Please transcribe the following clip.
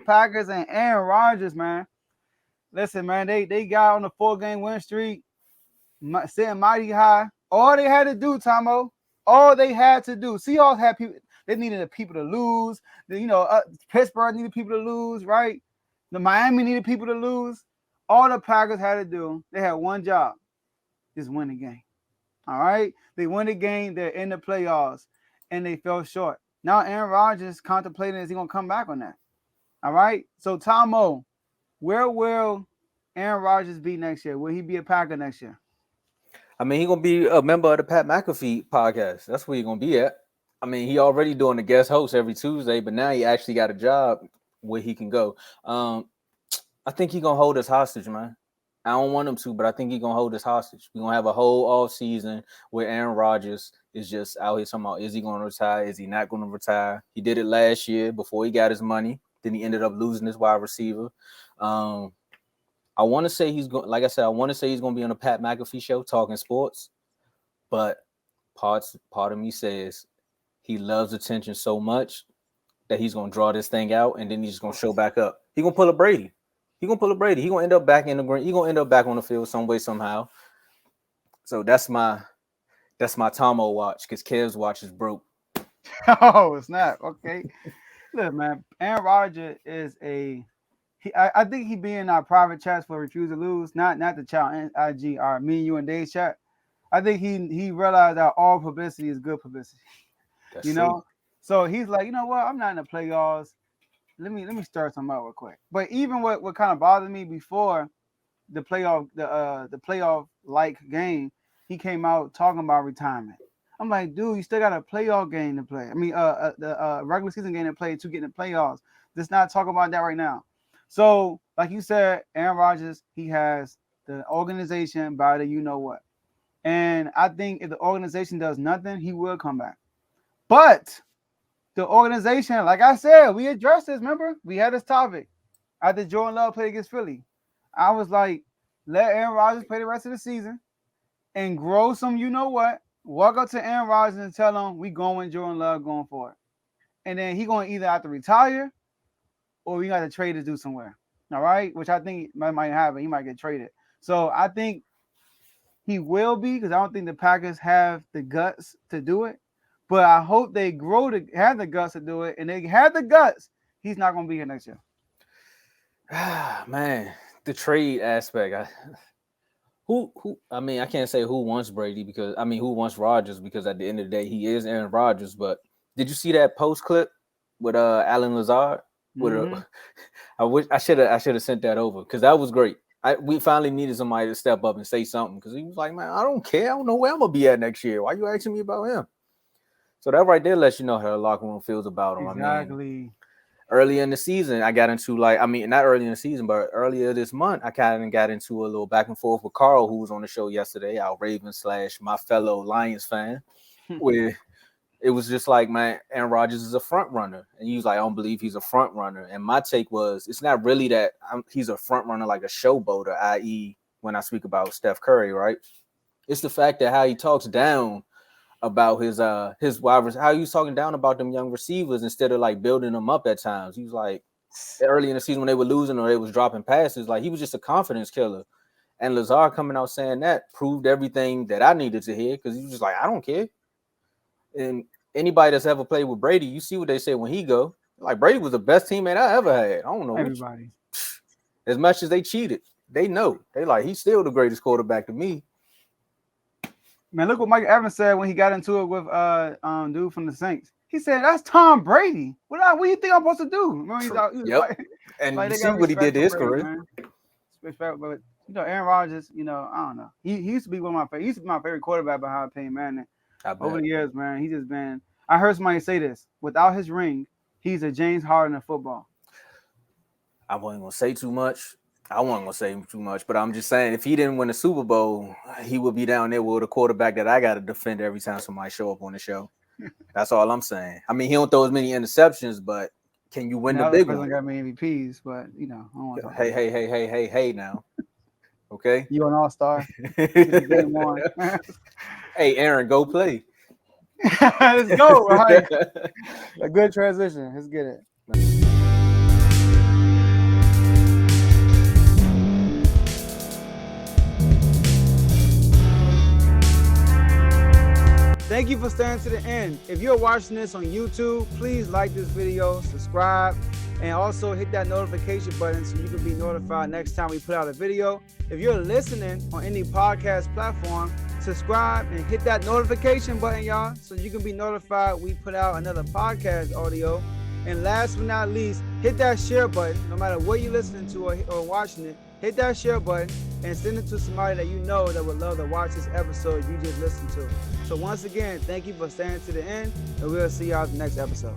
Packers and Aaron Rodgers, man. Listen, man, they got on a 4-game win streak, sitting mighty high. All they had to do, Tomo, all they had to do. Seahawks had people. They needed the people to lose. Pittsburgh needed people to lose, right? The Miami needed people to lose. All the Packers had to do, they had one job, just win the game. All right? They win the game. They're in the playoffs, and they fell short. Now Aaron Rodgers contemplating, is he going to come back on that? All right? So, Tomo, where will Aaron Rodgers be next year? Will he be a Packer next year? I mean, he's going to be a member of the Pat McAfee podcast. That's where he's going to be at. I mean, he already doing the guest host every Tuesday, but now he actually got a job where he can go. I think he's going to hold us hostage, man. I don't want him to, but I think he's going to hold us hostage. We're going to have a whole off season where Aaron Rodgers is just out here talking about, is he going to retire? Is he not going to retire? He did it last year before he got his money. Then he ended up losing his wide receiver. I want to say he's going, like I said, I want to say he's going to be on the Pat McAfee show talking sports, but part of me says he loves attention so much that he's going to draw this thing out and then he's just going to show back up. He's going to pull a Brady. He's going to pull a Brady. He's going to end up back in the green. He's going to end up back on the field some way, somehow. So that's my Tomo watch, because Kev's watch is broke. Oh, snap. Okay. Look, man, Aaron Rodgers is I think he be in our private chats for Refuse to Lose, not the chat and IG, or me and you and Dave's chat. I think he realized that all publicity is good publicity. That's you know? So he's like, you know what? I'm not in the playoffs. Let me start something out real quick. But even what kind of bothered me before the playoff like game, he came out talking about retirement. I'm like, dude, you still got a playoff game to play. I mean, the regular season game to play to get in the playoffs. Let's not talk about that right now. So, like you said, Aaron Rodgers, he has the organization by the you know what. And I think if the organization does nothing, he will come back. But the organization, like I said, we addressed this. Remember, we had this topic after Jordan Love played against Philly. I was like, let Aaron Rodgers play the rest of the season and grow some you know what. Walk up to Aaron Rodgers and tell him we going Jordan Love going for it. And then he going to either have to retire or we got to trade to do somewhere. All right? Which I think might happen. He might get traded. So I think he will be, because I don't think the Packers have the guts to do it. But I hope they grow to have the guts to do it. And they have the guts. He's not going to be here next year. Man, the trade aspect. I mean, I can't say who wants Brady who wants Rodgers, because at the end of the day, he is Aaron Rodgers. But did you see that post clip with Alan Lazard? I wish I should have sent that over, because that was great. We finally needed somebody to step up and say something, because he was like, man, I don't care. I don't know where I'm gonna be at next year. Why are you asking me about him? So that right there lets you know how the locker room feels about him. Exactly. I mean, early in the season, I got into not early in the season, but earlier this month, I kind of got into a little back and forth with Carl, who was on the show yesterday, our Ravens / my fellow Lions fan, where it was just like, man, Aaron Rodgers is a front runner. And he was like, I don't believe he's a front runner. And my take was, it's not really that he's a front runner like a showboater, i.e. when I speak about Steph Curry, right? It's the fact that how he talks down about his wide, how he was talking down about them young receivers instead of like building them up at times. He was like, early in the season when they were losing or they was dropping passes, like he was just a confidence killer. And Lazard coming out saying that proved everything that I needed to hear, because he was just like, I don't care. And anybody that's ever played with Brady, you see what they say when he go. Like, Brady was the best teammate I ever had. I don't know. Everybody. As much as they cheated, they know. They like, he's still the greatest quarterback to me. Man, look what Mike Evans said when he got into it with dude from the Saints. He said, "That's Tom Brady. What do you think I'm supposed to do?" Remember, yep. And you see what he did to his career. Respect, but Aaron Rodgers, I don't know. He used to be one of my favorite. He used to be my favorite quarterback behind Peyton Manning. Over the years, man, he's just been. I heard somebody say this: without his ring, he's a James Harden of football. I wasn't gonna say too much. But I'm just saying, if he didn't win the Super Bowl, he would be down there with a quarterback that I got to defend every time somebody show up on the show. That's all I'm saying. I mean, he don't throw as many interceptions, but can you win the big one? Got many MVPs, but I don't want to. Hey, now. Okay. You an all-star. Hey, Aaron, go play. Let's go. Right. A good transition. Let's get it. Thank you for staying to the end. If you're watching this on YouTube, please like this video, subscribe, and also hit that notification button so you can be notified next time we put out a video. If you're listening on any podcast platform, subscribe and hit that notification button, y'all, so you can be notified we put out another podcast audio. And last but not least, hit that share button. No matter what you're listening to or watching it, hit that share button and send it to somebody that you know that would love to watch this episode you just listened to. So once again, thank you for staying to the end, and we'll see y'all in the next episode.